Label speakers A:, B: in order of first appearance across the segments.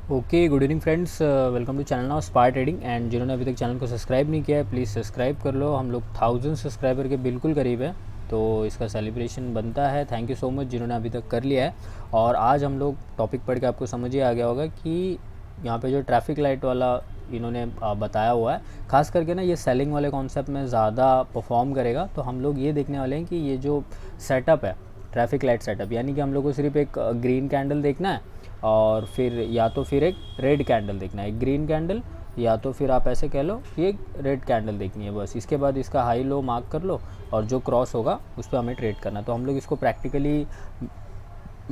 A: Okay, good evening friends, welcome to channel now spar trading. And जिन्होंने अभी तक channel को सब्सक्राइब नहीं किया है प्लीज़ सब्सक्राइब कर लो। हम लोग 1000 सब्सक्राइबर के बिल्कुल करीब है, तो इसका सेलिब्रेशन बनता है। थैंक यू सो मच जिन्होंने अभी तक कर लिया है। और आज हम लोग टॉपिक पढ़ के आपको समझ ही आ गया होगा कि यहाँ पे जो ट्रैफिक लाइट वाला इन्होंने बताया हुआ है, खास करके ना ये सेलिंग वाले कॉन्सेप्ट में ज़्यादा परफॉर्म करेगा। तो हम लोग ये देखने वाले हैं कि ये जो सेटअप है ट्रैफिक लाइट सेटअप, यानी कि हम लोग को सिर्फ एक ग्रीन कैंडल देखना है और फिर या तो फिर एक रेड कैंडल देखना है, एक ग्रीन कैंडल, या तो फिर आप ऐसे कह लो कि एक रेड कैंडल देखनी है बस। इसके बाद इसका हाई लो मार्क कर लो और जो क्रॉस होगा उस पर हमें ट्रेड करना है। तो हम लोग इसको प्रैक्टिकली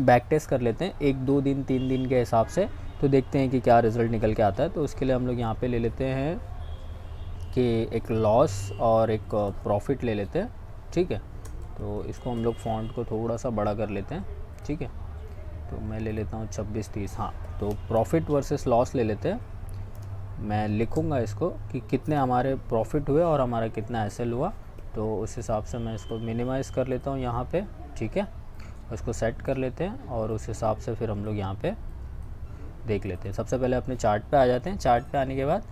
A: बैक टेस्ट कर लेते हैं 1 2 दिन 3 दिन के हिसाब से, तो देखते हैं कि क्या रिज़ल्ट निकल के आता है। तो उसके लिए हम लोग यहाँ पे ले लेते हैं कि एक लॉस और एक प्रॉफिट ले लेते हैं, ठीक है। तो इसको हम लोग फॉन्ट को थोड़ा सा बड़ा कर लेते हैं, ठीक है। तो मैं ले लेता हूँ 26 30, हाँ। तो प्रॉफिट वर्सेस लॉस ले लेते हैं। मैं लिखूँगा इसको कि कितने हमारे प्रॉफिट हुए और हमारा कितना एसएल हुआ। तो उस हिसाब से मैं इसको मिनिमाइज़ कर लेता हूँ यहाँ पे, ठीक है। उसको सेट कर लेते हैं और उस हिसाब से फिर हम लोग यहाँ पे देख लेते हैं। सबसे पहले अपने चार्ट पे आ जाते हैं। चार्ट पे आने के बाद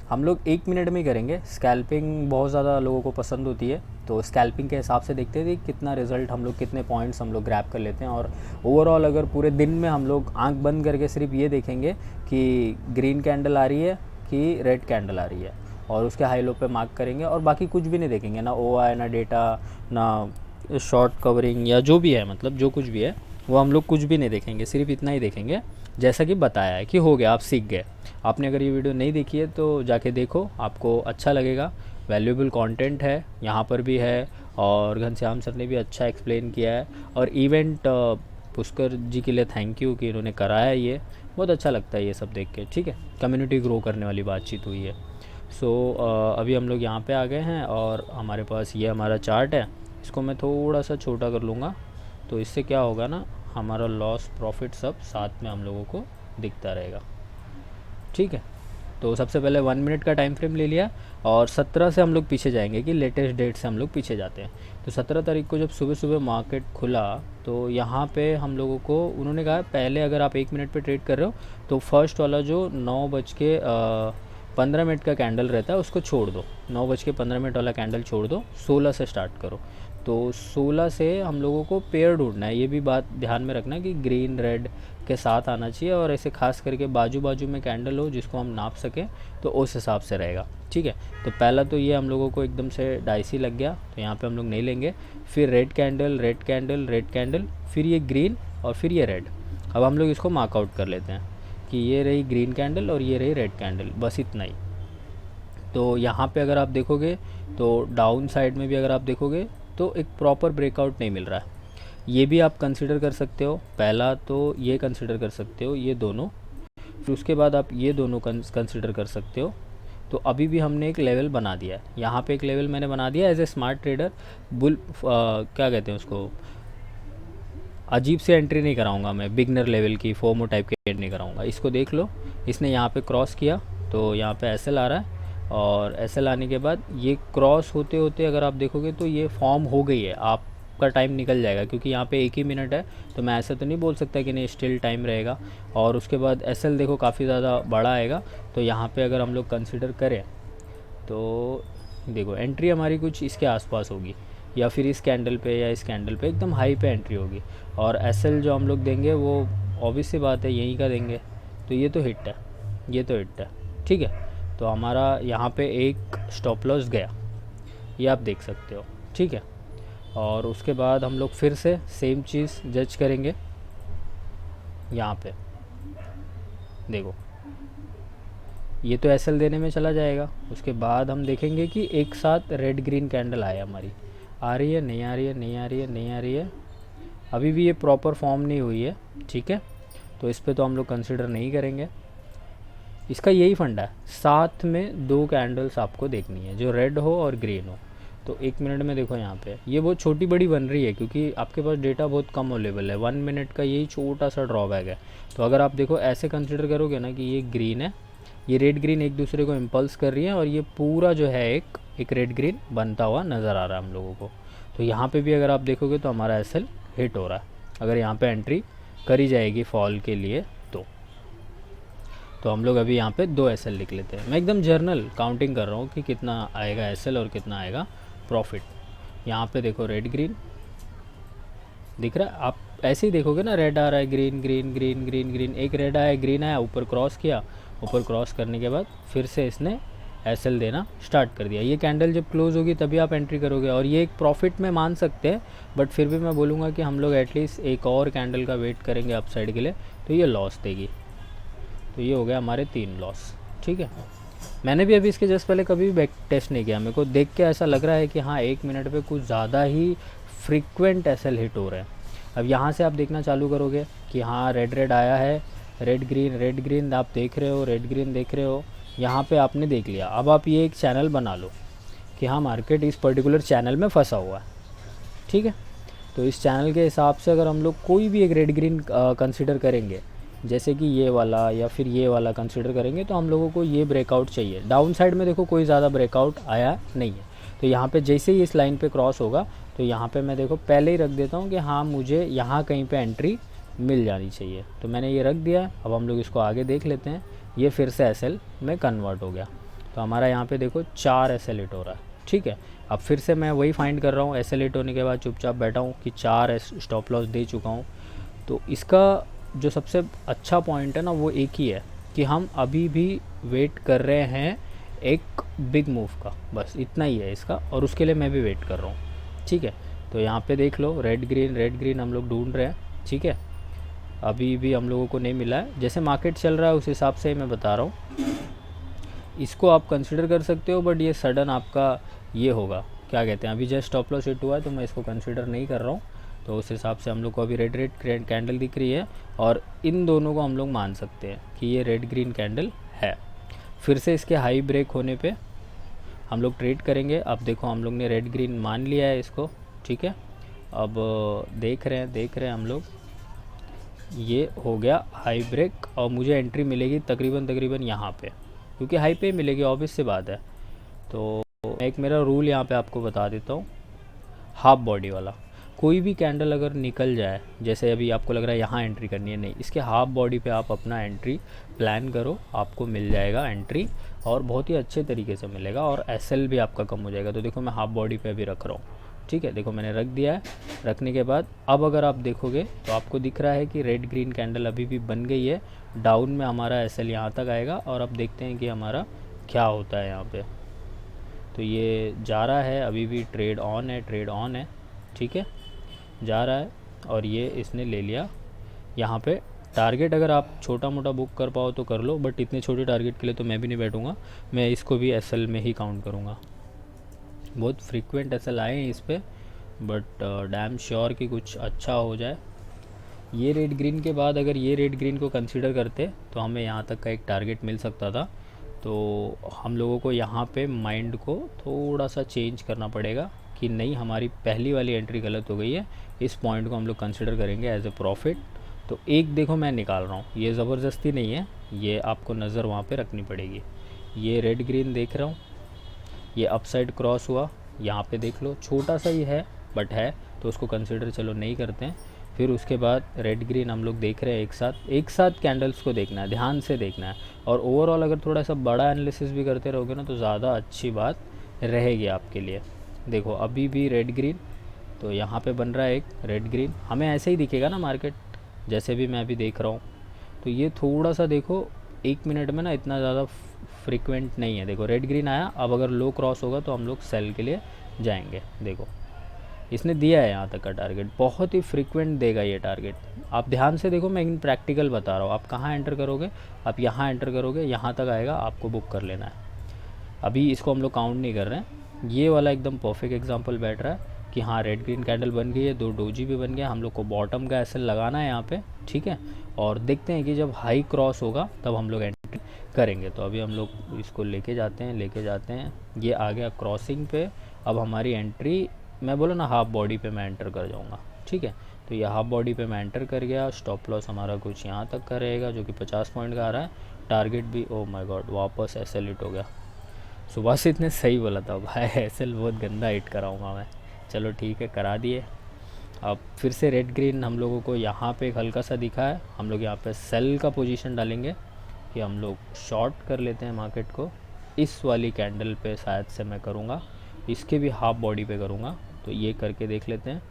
A: हम लोग 1 मिनट में ही करेंगे। स्कैल्पिंग बहुत ज़्यादा लोगों को पसंद होती है, तो स्कैल्पिंग के हिसाब से देखते हैं कि कितना रिज़ल्ट हम लोग, कितने पॉइंट्स हम लोग ग्रैब कर लेते हैं। और ओवरऑल अगर पूरे दिन में हम लोग आंख बंद करके सिर्फ ये देखेंगे कि ग्रीन कैंडल आ रही है कि रेड कैंडल आ रही है, और उसके हाई लो पे मार्क करेंगे और बाकी कुछ भी नहीं देखेंगे, ना ओआई, ना डेटा, ना शॉर्ट कवरिंग या जो भी है, मतलब जो कुछ भी है वो हम लोग कुछ भी नहीं देखेंगे, सिर्फ इतना ही देखेंगे जैसा कि बताया है कि हो गया, आप सीख गए। आपने अगर ये वीडियो नहीं देखी है तो जाके देखो, आपको अच्छा लगेगा। वैल्यूएबल कंटेंट है, यहाँ पर भी है, और घनश्याम सर ने भी अच्छा एक्सप्लेन किया है। और इवेंट पुष्कर जी के लिए थैंक यू कि इन्होंने कराया, ये बहुत अच्छा लगता है ये सब देख के, ठीक है। कम्युनिटी ग्रो करने वाली बातचीत हुई है। सो अभी हम लोग यहाँ पे आ गए हैं और हमारे पास ये हमारा चार्ट है। इसको मैं थोड़ा सा छोटा कर लूँगा, तो इससे क्या होगा ना, हमारा लॉस प्रॉफिट सब साथ में हम लोगों को दिखता रहेगा, ठीक है। तो सबसे पहले 1 मिनट का टाइम फ्रेम ले लिया और 17 से हम लोग पीछे जाएंगे कि लेटेस्ट डेट से हम लोग पीछे जाते हैं। तो 17 तारीख को जब सुबह सुबह मार्केट खुला, तो यहाँ पे हम लोगों को उन्होंने कहा पहले अगर आप 1 मिनट पे ट्रेड कर रहे हो तो फर्स्ट वाला जो 9:15 का कैंडल रहता है उसको छोड़ दो। 9:15 वाला कैंडल छोड़ दो, 16 से स्टार्ट करो। तो 16 से हम लोगों को पेयर ढूंढना है। ये भी बात ध्यान में रखना कि ग्रीन रेड के साथ आना चाहिए, और ऐसे खास करके बाजू बाजू में कैंडल हो जिसको हम नाप सकें, तो उस हिसाब से रहेगा, ठीक है। तो पहला तो ये हम लोगों को एकदम से डाइसी लग गया, तो यहाँ पे हम लोग नहीं लेंगे। फिर red candle, red candle, red candle, फिर ये ग्रीन और फिर ये रेड। अब हम लोग इसको मार्कआउट कर लेते हैं कि ये रही ग्रीन कैंडल और ये रही रेड कैंडल, बस इतना ही। तो यहाँ पे अगर आप देखोगे तो डाउन साइड में भी अगर आप देखोगे तो एक प्रॉपर ब्रेकआउट नहीं मिल रहा है। ये भी आप कंसिडर कर सकते हो, पहला तो ये कंसिडर कर सकते हो, ये दोनों। फिर उसके बाद आप ये दोनों कंसिडर कर सकते हो। तो अभी भी हमने एक लेवल बना दिया है, यहाँ पे एक लेवल मैंने बना दिया as a smart trader. Bull क्या कहते हैं उसको, अजीब से एंट्री नहीं कराऊंगा मैं, बिगनर लेवल की फोमो टाइप की एंट्री नहीं कराऊंगा। इसको देख लो, इसने यहाँ पे क्रॉस किया तो यहाँ पे एसएल आ रहा है, और एसएल आने के बाद ये क्रॉस होते होते अगर आप देखोगे तो ये फॉर्म हो गई है। आपका टाइम निकल जाएगा क्योंकि यहाँ पे 1 ही मिनट है, तो मैं ऐसा तो नहीं बोल सकता कि नहीं स्टिल टाइम रहेगा। और उसके बाद एसएल देखो काफ़ी ज़्यादा बड़ा आएगा, तो यहाँ पर अगर हम लोग कंसिडर करें तो देखो एंट्री हमारी कुछ इसके आसपास होगी, या फिर इस कैंडल पे या इस कैंडल पे एकदम हाई पे एंट्री होगी। और एसएल जो हम लोग देंगे वो ऑब्वियस सी बात है यहीं का देंगे। तो ये तो हिट है, ये तो हिट है, ठीक है। तो हमारा यहाँ पे एक स्टॉप लॉस गया, ये आप देख सकते हो, ठीक है। और उसके बाद हम लोग फिर से सेम चीज़ जज करेंगे। यहाँ पे देखो ये तो एसएल देने में चला जाएगा। उसके बाद हम देखेंगे कि एक साथ रेड ग्रीन कैंडल आया हमारी, आ रही है, नहीं आ रही है, नहीं आ रही है, नहीं आ रही है, अभी भी ये प्रॉपर फॉर्म नहीं हुई है, ठीक है। तो इस पे तो हम लोग कंसिडर नहीं करेंगे। इसका यही फंडा है, साथ में 2 कैंडल्स आपको देखनी है जो रेड हो और ग्रीन हो। तो 1 मिनट में देखो यहाँ पे ये बहुत छोटी बड़ी बन रही है क्योंकि आपके पास डेटा बहुत कम अवेलेबल है। 1 मिनट का यही छोटा सा ड्रॉबैक है। तो अगर आप देखो ऐसे कंसिडर करोगे ना कि ये ग्रीन है, ये रेड ग्रीन एक दूसरे को इम्पल्स कर रही है, और ये पूरा जो है एक रेड ग्रीन बनता हुआ नज़र आ रहा है हम लोगों को। तो यहाँ पे भी अगर आप देखोगे तो हमारा एसएल हिट हो रहा है, अगर यहाँ पे एंट्री करी जाएगी फॉल के लिए तो। तो हम लोग अभी यहाँ पे 2 एस एल लिख लेते हैं। मैं एकदम जर्नल काउंटिंग कर रहा हूँ कि कितना आएगा एस एल और कितना आएगा प्रॉफिट। यहाँ पे देखो रेड ग्रीन दिख रहा है, आप ऐसे ही देखोगे ना, रेड आ रहा है, green green green green green, एक रेड आया, ग्रीन आया, ऊपर क्रॉस किया, ऊपर क्रॉस करने के बाद फिर से इसने एसएल देना स्टार्ट कर दिया। ये कैंडल जब क्लोज होगी तभी आप एंट्री करोगे, और ये एक प्रॉफिट में मान सकते हैं, बट फिर भी मैं बोलूँगा कि हम लोग एटलीस्ट एक और कैंडल का वेट करेंगे अपसाइड के लिए, तो ये लॉस देगी। तो ये हो गया हमारे 3 लॉस, ठीक है। मैंने भी अभी इसके जस्ट पहले कभी भी बैक टेस्ट नहीं किया, मेरे को देख के ऐसा लग रहा है कि हाँ 1 मिनट पे कुछ ज़्यादा ही फ्रीक्वेंट एसएल हिट हो रहे हैं। अब यहाँ से आप देखना चालू करोगे कि हाँ रेड रेड आया है, रेड ग्रीन आप देख रहे हो, रेड ग्रीन देख रहे हो, यहाँ पे आपने देख लिया। अब आप ये एक चैनल बना लो कि हाँ मार्केट इस पर्टिकुलर चैनल में फंसा हुआ है, ठीक है। तो इस चैनल के हिसाब से अगर हम लोग कोई भी एक रेड ग्रीन कंसिडर करेंगे, जैसे कि ये वाला या फिर ये वाला कंसिडर करेंगे, तो हम लोगों को ये ब्रेकआउट चाहिए। डाउन साइड में देखो कोई ज़्यादा ब्रेकआउट आया नहीं है, तो यहाँ पे जैसे ही इस लाइन पे क्रॉस होगा तो यहाँ पे मैं देखो पहले ही रख देता हूँ कि हाँ मुझे यहाँ कहीं पे एंट्री मिल जानी चाहिए, तो मैंने ये रख दिया है। अब हम लोग इसको आगे देख लेते हैं, ये फिर से एसएल में कन्वर्ट हो गया, तो हमारा यहाँ पे देखो 4 एसएल हिट हो रहा है, ठीक है। अब फिर से मैं वही फाइंड कर रहा हूँ, एसएल हिट होने के बाद चुपचाप बैठा हूँ कि 4 स्टॉप लॉस दे चुका हूँ। तो इसका जो सबसे अच्छा पॉइंट है ना वो एक ही है कि हम अभी भी वेट कर रहे हैं एक बिग मूव का, बस इतना ही है इसका, और उसके लिए मैं भी वेट कर रहा हूँ, ठीक है। तो यहाँ पे देख लो रेड ग्रीन हम लोग ढूंढ रहे हैं, ठीक है। अभी भी हम लोगों को नहीं मिला है, जैसे मार्केट चल रहा है उस हिसाब से मैं बता रहा हूँ। इसको आप कंसिडर कर सकते हो, बट ये सडन आपका ये होगा, क्या कहते हैं, अभी जस्ट स्टॉप लॉस हिट हुआ है तो मैं इसको कंसिडर नहीं कर रहा हूँ। तो उस हिसाब से हम लोग को अभी रेड कैंडल दिख रही है, और इन दोनों को हम लोग मान सकते हैं कि ये रेड ग्रीन कैंडल है। फिर से इसके हाई ब्रेक होने पे हम लोग ट्रेड करेंगे। अब देखो हम लोग ने रेड ग्रीन मान लिया है इसको, ठीक है। अब देख रहे हैं हम लोग, ये हो गया हाई ब्रेक, और मुझे एंट्री मिलेगी तकरीबन यहाँ पे, क्योंकि हाई पे मिलेगी, ऑब्वियस सी बात है। तो एक मेरा रूल यहाँ पे आपको बता देता हूँ, हाफ बॉडी वाला। कोई भी कैंडल अगर निकल जाए, जैसे अभी आपको लग रहा है यहाँ एंट्री करनी है, नहीं, इसके हाफ बॉडी पे आप अपना एंट्री प्लान करो, आपको मिल जाएगा एंट्री, और बहुत ही अच्छे तरीके से मिलेगा, और एसएल भी आपका कम हो जाएगा। तो देखो मैं हाफ बॉडी पे अभी रख रहा हूँ, ठीक है। देखो मैंने रख दिया है, रखने के बाद अब अगर आप देखोगे तो आपको दिख रहा है कि रेड ग्रीन कैंडल अभी भी बन गई है, डाउन में हमारा एसएल यहाँ तक आएगा, और अब देखते हैं कि हमारा क्या होता है यहाँ पे। तो ये जा रहा है, अभी भी ट्रेड ऑन है, ठीक है, जा रहा है, और ये इसने ले लिया यहाँ पे। टारगेट अगर आप छोटा मोटा बुक कर पाओ तो कर लो, बट इतने छोटे टारगेट के लिए तो मैं भी नहीं बैठूँगा, मैं इसको भी एसएल में ही काउंट करूँगा। बहुत फ्रीक्वेंट एसएल आए हैं इस पर, बट डैम श्योर कि कुछ अच्छा हो जाए। ये रेड ग्रीन के बाद अगर ये रेड ग्रीन को कंसीडर करते तो हमें यहाँ तक का एक टारगेट मिल सकता था। तो हम लोगों को यहाँ पे माइंड को थोड़ा सा चेंज करना पड़ेगा कि नहीं, हमारी पहली वाली एंट्री गलत हो गई है, इस पॉइंट को हम लोग कंसिडर करेंगे एज ए प्रॉफिट। तो एक देखो मैं निकाल रहा हूँ, ये ज़बरदस्ती नहीं है, ये आपको नज़र वहाँ पे रखनी पड़ेगी। ये रेड ग्रीन देख रहा हूँ, ये अपसाइड क्रॉस हुआ, यहाँ पे देख लो छोटा सा ही है बट है, तो उसको कंसिडर चलो नहीं करते हैं। फिर उसके बाद रेड ग्रीन हम लोग देख रहे हैं एक साथ कैंडल्स को देखना है, ध्यान से देखना है, और ओवरऑल अगर थोड़ा सा बड़ा एनालिसिस भी करते रहोगे ना तो ज़्यादा अच्छी बात रहेगी आपके लिए। देखो अभी भी रेड ग्रीन, तो यहाँ पे बन रहा है एक रेड ग्रीन, हमें ऐसे ही दिखेगा ना मार्केट, जैसे भी मैं अभी देख रहा हूँ। तो ये थोड़ा सा देखो 1 मिनट में ना इतना ज़्यादा फ्रीक्वेंट नहीं है। देखो रेड ग्रीन आया, अब अगर लो क्रॉस होगा तो हम लोग सेल के लिए जाएंगे। देखो इसने दिया है यहाँ तक का टारगेट, बहुत ही फ्रीक्वेंट देगा ये टारगेट। आप ध्यान से देखो, मैं इन प्रैक्टिकल बता रहा हूँ। आप कहाँ एंटर करोगे, आप यहाँ एंटर करोगे, यहाँ तक आएगा, आपको बुक कर लेना है। अभी इसको हम लोग काउंट नहीं कर रहे हैं। ये वाला एकदम परफेक्ट एग्जांपल बैठ रहा है कि हाँ रेड ग्रीन कैंडल बन गई है, 2 डोजी भी बन गया, हम लोग को बॉटम का एसएल लगाना है यहाँ पे, ठीक है। और देखते हैं कि जब हाई क्रॉस होगा तब हम लोग एंट्री करेंगे। तो अभी हम लोग इसको लेके जाते हैं, ये आ गया क्रॉसिंग पे। अब हमारी एंट्री, मैं बोला ना हाफ बॉडी पे मैं एंटर कर जाऊँगा, ठीक है। तो ये हाफ बॉडी पे मैं एंटर कर गया, स्टॉप लॉस हमारा कुछ यहाँ तक का रहेगा जो कि 50 पॉइंट का आ रहा है। टारगेट भी, ओ माय गॉड, वापस एसएल हिट हो गया। सुबह से इतने सही बोला था भाई, एसएल बहुत गंदा हिट कराऊंगा मैं। चलो ठीक है, करा दिए। अब फिर से रेड ग्रीन हम लोगों को यहाँ पे एक हल्का सा दिखा है, हम लोग यहाँ पे सेल का पोजीशन डालेंगे कि हम लोग शॉर्ट कर लेते हैं मार्केट को। इस वाली कैंडल पे शायद से मैं करूँगा, इसके भी हाफ बॉडी पे करूँगा, तो ये करके देख लेते हैं।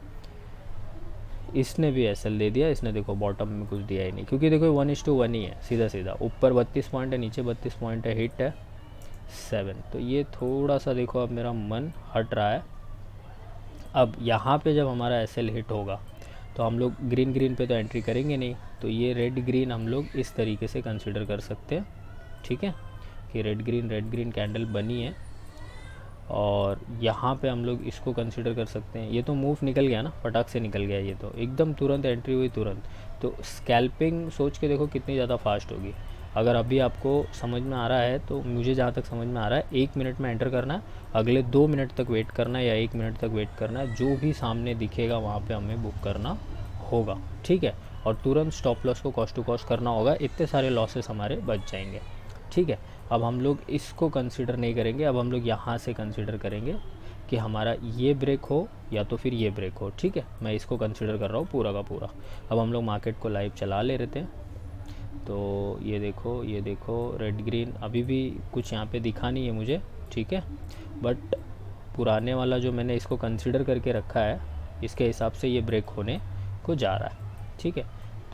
A: इसने भी एसएल दे दिया, इसने देखो बॉटम में कुछ दिया ही नहीं, क्योंकि देखो 1:1 ही है, सीधा सीधा ऊपर 32 पॉइंट है, नीचे 32 पॉइंट है, हिट है 7। तो ये थोड़ा सा देखो अब मेरा मन हट रहा है। अब यहाँ पे जब हमारा एसएल हिट होगा तो हम लोग ग्रीन ग्रीन पे तो एंट्री करेंगे नहीं, तो ये रेड ग्रीन हम लोग इस तरीके से कंसिडर कर सकते हैं, ठीक है, कि रेड ग्रीन कैंडल बनी है और यहाँ पे हम लोग इसको कंसिडर कर सकते हैं। ये तो मूव निकल गया ना, फटाक से निकल गया, ये तो एकदम तुरंत एंट्री हुई तुरंत। तो स्कैल्पिंग सोच के देखो कितनी ज़्यादा फास्ट होगी। अगर अभी आपको समझ में आ रहा है तो मुझे जहाँ तक समझ में आ रहा है 1 मिनट में एंटर करना है, अगले 2 मिनट तक वेट करना है या 1 मिनट तक वेट करना है, जो भी सामने दिखेगा वहाँ पे हमें बुक करना होगा, ठीक है। और तुरंत स्टॉप लॉस को कॉस्ट टू कॉस्ट करना होगा, इतने सारे लॉसेस हमारे बच जाएंगे, ठीक है। अब हम लोग इसको कंसिडर नहीं करेंगे, अब हम लोग यहाँ से कंसिडर करेंगे कि हमारा ये ब्रेक हो या तो फिर ये ब्रेक हो, ठीक है। मैं इसको कंसिडर कर रहा हूँ पूरा का पूरा। अब हम लोग मार्केट को लाइव चला ले रहे थे, तो ये देखो रेड ग्रीन अभी भी कुछ यहाँ पे दिखा नहीं है मुझे, ठीक है, बट पुराने वाला जो मैंने इसको कंसिडर करके रखा है इसके हिसाब से ये ब्रेक होने को जा रहा है, ठीक है।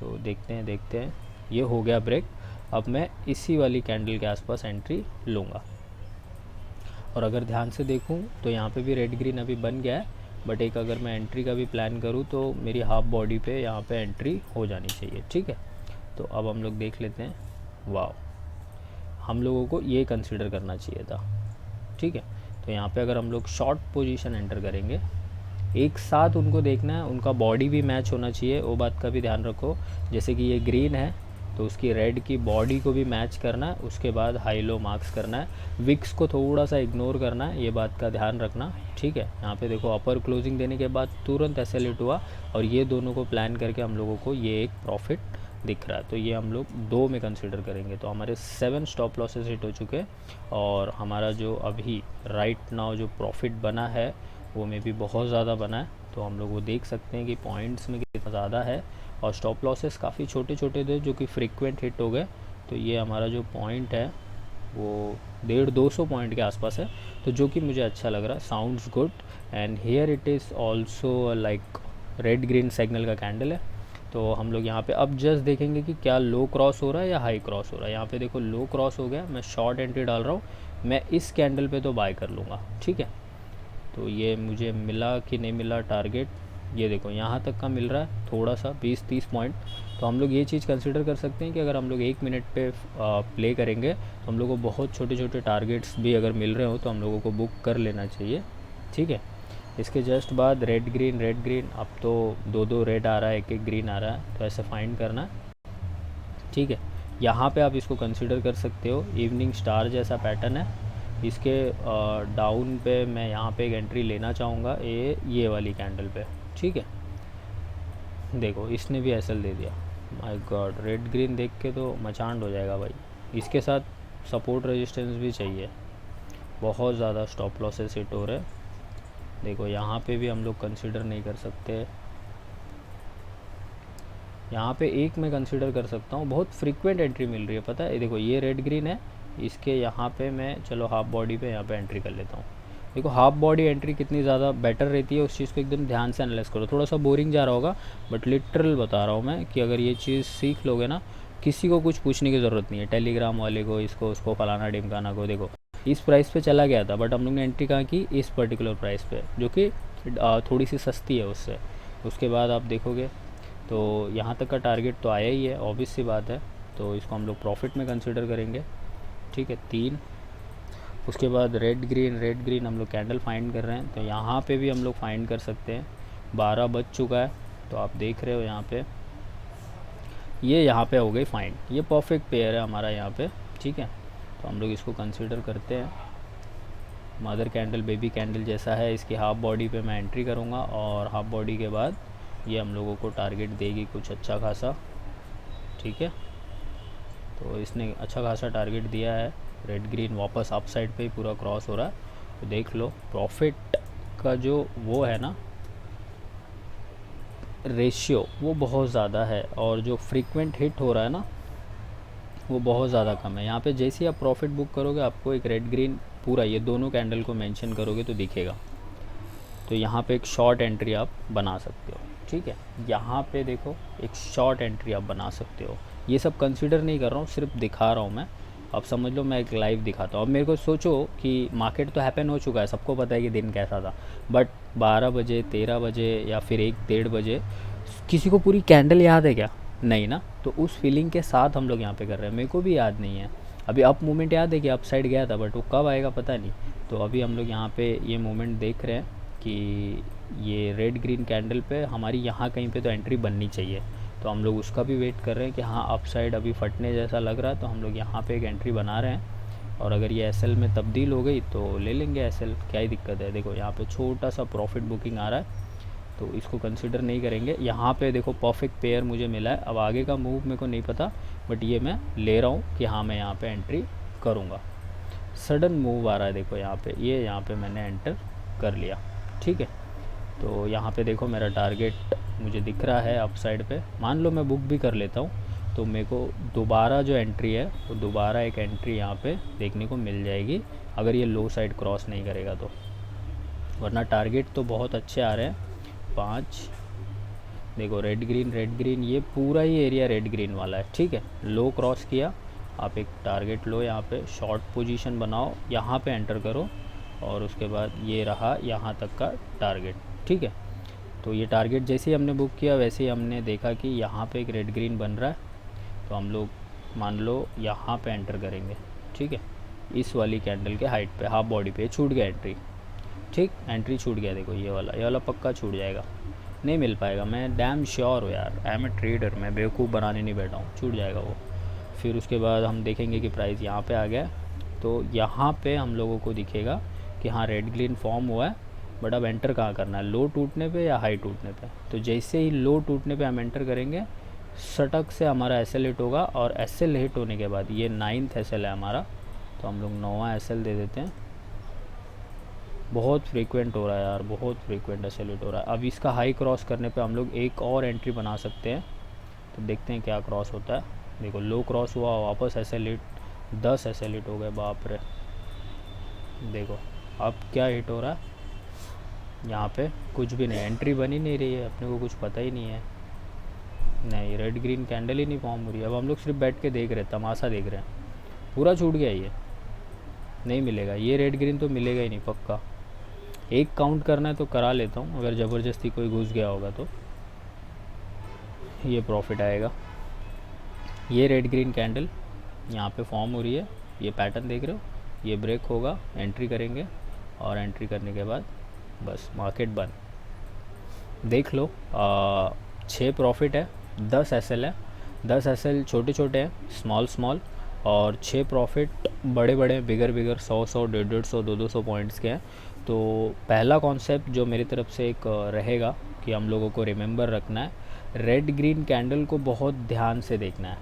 A: तो देखते हैं, ये हो गया ब्रेक। अब मैं इसी वाली कैंडल के आसपास एंट्री लूँगा, और अगर ध्यान से देखूँ तो यहाँ पे भी रेड ग्रीन अभी बन गया है, बट एक अगर मैं एंट्री का भी प्लान करूँ तो मेरी हाफ बॉडी पे यहाँ पे एंट्री हो जानी चाहिए, ठीक है। तो अब हम लोग देख लेते हैं, वाह, हम लोगों को ये कंसिडर करना चाहिए था, ठीक है। तो यहाँ पे अगर हम लोग शॉर्ट पोजीशन एंटर करेंगे, एक साथ उनको देखना है, उनका बॉडी भी मैच होना चाहिए, वो बात का भी ध्यान रखो। जैसे कि ये ग्रीन है तो उसकी रेड की बॉडी को भी मैच करना है, उसके बाद हाई लो मार्क्स करना है, विक्स को थोड़ा सा इग्नोर करना है, ये बात का ध्यान रखना, ठीक है। यहाँ पे देखो अपर क्लोजिंग देने के बाद तुरंत एसएल हिट हुआ, और ये दोनों को प्लान करके हम लोगों को ये एक प्रॉफिट दिख रहा है, तो ये हम लोग 2 में कंसिडर करेंगे। तो हमारे 7 स्टॉप लॉसेस हिट हो चुके हैं, और हमारा जो अभी राइट नाउ जो प्रॉफिट बना है वो में भी बहुत ज़्यादा बना है। तो हम लोग वो देख सकते हैं कि पॉइंट्स में कितना ज़्यादा है, और स्टॉप लॉसेस काफ़ी छोटे छोटे थे जो कि फ्रीक्वेंट हिट हो गए। तो ये हमारा जो पॉइंट है वो 150-200 पॉइंट के आसपास है, तो जो कि मुझे अच्छा लग रहा है, sounds good. And here it is also like red green signal का कैंडल है। तो हम लोग यहाँ पे अब जस्ट देखेंगे कि क्या लो क्रॉस हो रहा है या हाई क्रॉस हो रहा है। यहाँ पे देखो लो क्रॉस हो गया, मैं शॉर्ट एंट्री डाल रहा हूँ, मैं इस कैंडल पे तो बाय कर लूँगा, ठीक है। तो ये मुझे मिला कि नहीं मिला टारगेट, ये देखो यहाँ तक का मिल रहा है, थोड़ा सा 20-30 पॉइंट। तो हम लोग ये चीज़ कंसिडर कर सकते हैं कि अगर हम लोग 1 मिनट पे प्ले करेंगे तो हम लोग को बहुत छोटे छोटे टारगेट्स भी अगर मिल रहे हो तो हम लोगों को बुक कर लेना चाहिए, ठीक है। इसके जस्ट बाद रेड ग्रीन, अब तो 2-2 रेड आ रहा है, 1-1 ग्रीन आ रहा है, तो ऐसे फाइंड करना, ठीक है। यहाँ पे आप इसको कंसिडर कर सकते हो, इवनिंग स्टार जैसा पैटर्न है। इसके डाउन पे मैं यहाँ पे एक एंट्री लेना चाहूँगा, ये वाली कैंडल पे, ठीक है। देखो इसने भी एसएल दे दिया, माय गॉड, रेड ग्रीन देख के तो मचांड हो जाएगा भाई। इसके साथ सपोर्ट रेजिस्टेंस भी चाहिए, बहुत ज़्यादा स्टॉप लॉसेस हिट हो रहे। देखो यहाँ पे भी हम लोग कंसिडर नहीं कर सकते, यहाँ पे एक मैं कंसिडर कर सकता हूँ, बहुत फ्रीक्वेंट एंट्री मिल रही है, पता है। देखो ये रेड ग्रीन है, इसके यहाँ पे मैं चलो हाफ बॉडी पे यहाँ पे एंट्री कर लेता हूँ। देखो हाफ बॉडी एंट्री कितनी ज़्यादा बेटर रहती है, उस चीज़ को एकदम ध्यान से एनालाइज करो। थोड़ा सा बोरिंग जा रहा होगा, बट लिटरल बता रहा हूँ मैं कि अगर ये चीज़ सीख लोगे ना, किसी को कुछ पूछने की ज़रूरत नहीं है, टेलीग्राम वाले को, इसको उसको, फलाना ढिमकाना को। देखो इस प्राइस पे चला गया था, बट हम लोग ने एंट्री कहाँ की, इस पर्टिकुलर प्राइस पे, जो कि थोड़ी सी सस्ती है उससे। उसके बाद आप देखोगे तो यहाँ तक का टारगेट तो आया ही है, ऑब्वियस सी बात है, तो इसको हम लोग प्रॉफिट में कंसिडर करेंगे, ठीक है। 3, उसके बाद रेड ग्रीन हम लोग कैंडल फाइंड कर रहे हैं, तो यहाँ पे भी हम लोग फाइंड कर सकते हैं। 12 बज चुका है, तो आप देख रहे हो यहाँ पे, ये यहाँ पे हो गई फाइंड, ये परफेक्ट पेयर है हमारा यहाँ पे, ठीक है। तो हम लोग इसको कंसिडर करते हैं। मदर कैंडल बेबी कैंडल जैसा है, इसकी हाफ बॉडी पे मैं एंट्री करूँगा, और हाफ बॉडी के बाद ये हम लोगों को टारगेट देगी कुछ अच्छा खासा, ठीक है। तो इसने अच्छा खासा टारगेट दिया है। रेड ग्रीन वापस अप साइड पे ही पूरा क्रॉस हो रहा है, तो देख लो प्रॉफिट का जो वो है ना रेशियो, वो बहुत ज़्यादा है, और जो फ्रीक्वेंट हिट हो रहा है ना, वो बहुत ज़्यादा कम है। यहाँ पे जैसे ही आप प्रॉफिट बुक करोगे आपको एक रेड ग्रीन पूरा ये दोनों कैंडल को मेंशन करोगे तो दिखेगा। तो यहाँ पे एक शॉर्ट एंट्री आप बना सकते हो, ठीक है। यहाँ पे देखो एक शॉर्ट एंट्री आप बना सकते हो। ये सब कंसिडर नहीं कर रहा हूँ, सिर्फ दिखा रहा हूँ मैं। अब समझ लो मैं एक लाइव दिखाता हूँ। अब मेरे को सोचो कि मार्केट तो हैपन हो चुका है, सबको पता है कि दिन कैसा था, बट 12 बजे 13 बजे या फिर 1-1:30 बजे किसी को पूरी कैंडल याद है क्या? नहीं ना। तो उस फीलिंग के साथ हम लोग यहाँ पे कर रहे हैं। मेरे को भी याद नहीं है। अभी अप मूवमेंट याद है कि अप साइड गया था, बट वो कब आएगा पता नहीं। तो अभी हम लोग यहाँ पे ये मूवमेंट देख रहे हैं कि ये रेड ग्रीन कैंडल पे हमारी यहाँ कहीं पे तो एंट्री बननी चाहिए। तो हम लोग उसका भी वेट कर रहे हैं कि हाँ अप साइड अभी फटने जैसा लग रहा है, तो हम लोग यहाँ पे एक एंट्री बना रहे हैं। और अगर ये एसएल में तब्दील हो गई तो ले लेंगे एसएल, क्या ही दिक्कत है। देखो यहाँ पे छोटा सा प्रॉफिट बुकिंग आ रहा है, तो इसको कंसिडर नहीं करेंगे। यहाँ पे देखो परफेक्ट पेयर मुझे मिला है। अब आगे का मूव मेरे को नहीं पता, बट ये मैं ले रहा हूँ कि हाँ मैं यहाँ पे एंट्री करूँगा। सडन मूव आ रहा है देखो यहाँ पे, ये यहाँ पे मैंने एंटर कर लिया, ठीक है। तो यहाँ पे देखो मेरा टारगेट मुझे दिख रहा है अप साइड पे। मान लो मैं बुक भी कर लेता हूँ तो मेरे को दोबारा जो एंट्री है वो दोबारा एक एंट्री यहाँ पे देखने को मिल जाएगी, अगर ये लो साइड क्रॉस नहीं करेगा तो। वरना टारगेट तो बहुत अच्छे आ रहे हैं। 5 देखो रेड ग्रीन ये पूरा ही एरिया रेड ग्रीन वाला है, ठीक है। लो क्रॉस किया, आप एक टारगेट लो, यहाँ पे शॉर्ट पोजीशन बनाओ, यहाँ पे एंटर करो, और उसके बाद ये रहा यहाँ तक का टारगेट, ठीक है। तो ये टारगेट जैसे ही हमने बुक किया वैसे ही हमने देखा कि यहाँ पे एक रेड ग्रीन बन रहा है, तो हम लोग मान लो यहाँ पे एंटर करेंगे, ठीक है। इस वाली कैंडल के हाइट पे हाफ बॉडी पे छूट गया एंट्री, ठीक। एंट्री छूट गया, देखो ये वाला पक्का छूट जाएगा, नहीं मिल पाएगा। मैं डैम श्योर हूँ यार, आई एम ए ट्रेडर, मैं बेवकूफ़ बनाने नहीं बैठा हूँ, छूट जाएगा वो। फिर उसके बाद हम देखेंगे कि प्राइस यहाँ पे आ गया, तो यहाँ पे हम लोगों को दिखेगा कि हाँ रेड ग्रीन फॉर्म हुआ है, बट अब एंटर कहाँ करना है, लो टूटने पे या हाई टूटने पे। तो जैसे ही लो टूटने पे हम एंटर करेंगे, सटक से हमारा एसएल हिट होगा, और एसएल हिट होने के बाद ये 9th एसएल है हमारा, तो हम लोग 9वां एसएल दे देते हैं। बहुत फ्रीक्वेंट हो रहा है यार, बहुत फ्रीक्वेंट एसएल हिट हो रहा है। अब इसका हाई क्रॉस करने पे हम लोग एक और एंट्री बना सकते हैं, तो देखते हैं क्या क्रॉस होता है। देखो लो क्रॉस हुआ, वापस एसएल हिट, 10 एसएल हिट हो गए, बाप रे। देखो अब क्या हिट हो रहा है, यहाँ पे कुछ भी नहीं, एंट्री बनी नहीं रही है, अपने को कुछ पता ही नहीं है, नहीं रेड ग्रीन कैंडल ही नहीं फॉर्म हो रही है। अब हम लोग सिर्फ बैठ के देख रहे हैं, तमाशा देख रहे हैं। पूरा छूट गया, ये नहीं मिलेगा, ये रेड ग्रीन तो मिलेगा ही नहीं पक्का। एक काउंट करना है तो करा लेता हूँ, अगर ज़बरदस्ती कोई घुस गया होगा तो ये प्रॉफिट आएगा। ये रेड ग्रीन कैंडल यहाँ पे फॉर्म हो रही है, ये पैटर्न देख रहे हो, ये ब्रेक होगा, एंट्री करेंगे, और एंट्री करने के बाद बस मार्केट बंद। देख लो 6 प्रॉफिट है, 10 एसएल है, 10 एसएल छोटे छोटे हैं, स्मॉल, और 6 प्रॉफिट बड़े बड़े बिगर 100 150 200 पॉइंट्स के हैं। तो पहला कॉन्सेप्ट जो मेरी तरफ से एक रहेगा कि हम लोगों को रिमेंबर रखना है, रेड ग्रीन कैंडल को बहुत ध्यान से देखना है,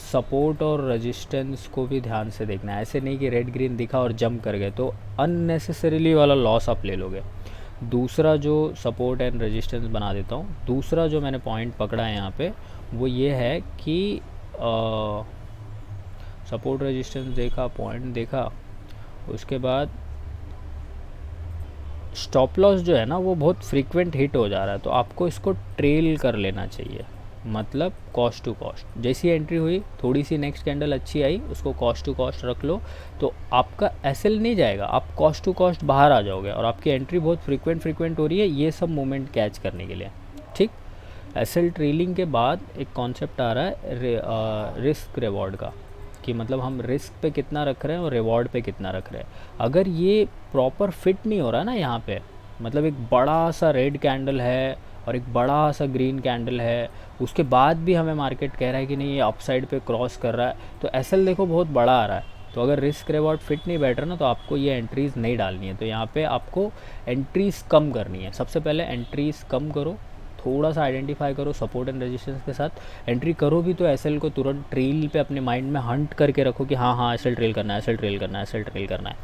A: सपोर्ट और रेजिस्टेंस को भी ध्यान से देखना है। ऐसे नहीं कि रेड ग्रीन दिखा और जंप कर गए, तो अननेसेसरीली वाला लॉस आप ले लोगे। दूसरा जो सपोर्ट एंड रेजिस्टेंस बना देता हूँ, दूसरा जो मैंने पॉइंट पकड़ा है यहाँ पे वो ये है कि सपोर्ट रेजिस्टेंस देखा, पॉइंट देखा, उसके बाद स्टॉप लॉस जो है ना वो बहुत फ्रीक्वेंट हिट हो जा रहा है, तो आपको इसको ट्रेल कर लेना चाहिए, मतलब कॉस्ट टू कॉस्ट। जैसी एंट्री हुई, थोड़ी सी नेक्स्ट कैंडल अच्छी आई, उसको कॉस्ट टू कॉस्ट रख लो, तो आपका एसएल नहीं जाएगा, आप कॉस्ट टू कॉस्ट बाहर आ जाओगे, और आपकी एंट्री बहुत फ्रीक्वेंट हो रही है ये सब मोमेंट कैच करने के लिए, ठीक। एसएल ट्रेलिंग के बाद एक कॉन्सेप्ट आ रहा है रिस्क रिवॉर्ड का, कि मतलब हम रिस्क पे कितना रख रहे हैं और रिवॉर्ड पे कितना रख रहे हैं। अगर ये प्रॉपर फिट नहीं हो रहा ना यहाँ पे, मतलब एक बड़ा सा रेड कैंडल है और एक बड़ा सा ग्रीन कैंडल है, उसके बाद भी हमें मार्केट कह रहा है कि नहीं ये अपसाइड पे क्रॉस कर रहा है, तो एसएल देखो बहुत बड़ा आ रहा है। तो अगर रिस्क रिवॉर्ड फिट नहीं बैठ रहा ना, तो आपको ये एंट्रीज़ नहीं डालनी है। तो यहाँ पे आपको एंट्रीज़ कम करनी है। सबसे पहले एंट्रीज़ कम करो, थोड़ा सा आइडेंटिफाई करो सपोर्ट एंड रेजिस्टेंस के साथ। एंट्री करो भी तो एसएल को तुरंत ट्रेल पे अपने माइंड में हंट करके रखो कि हाँ एसएल ट्रेल करना है, एसएल ट्रेल करना है, एसएल ट्रेल करना है।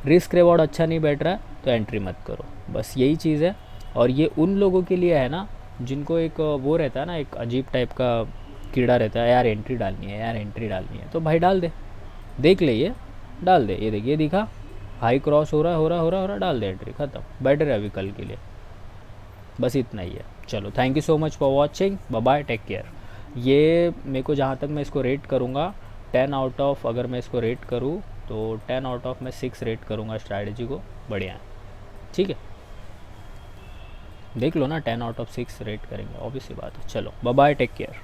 A: रिस्क रिवॉर्ड अच्छा नहीं बैठ रहा है तो एंट्री मत करो, बस यही चीज़ है। और ये उन लोगों के लिए है ना जिनको एक वो रहता है ना, एक अजीब टाइप का कीड़ा रहता है, यार एंट्री डालनी है, यार एंट्री डालनी है, तो भाई डाल दे, देख ले, ये डाल दे, ये देखिए दिखा हाई क्रॉस हो रहा है, हो रहा है, हो रहा है, हो रहा है, डाल दे एंट्री, ख़त्म, बेटर है अभी कल के लिए। बस इतना ही है। चलो thank you so much for watching, bye bye, take care. ये मेरे को जहाँ तक मैं इसको रेट करूँगा 10 आउट ऑफ, अगर मैं इसको रेट करूँ तो 10 आउट ऑफ मैं 6 रेट करूँगा स्ट्रैटेजी को, बढ़िया है, ठीक है, देख लो ना, 10 आउट ऑफ 6 रेट करेंगे, ऑब्वियसली बात है। चलो बाय बाय, टेक केयर।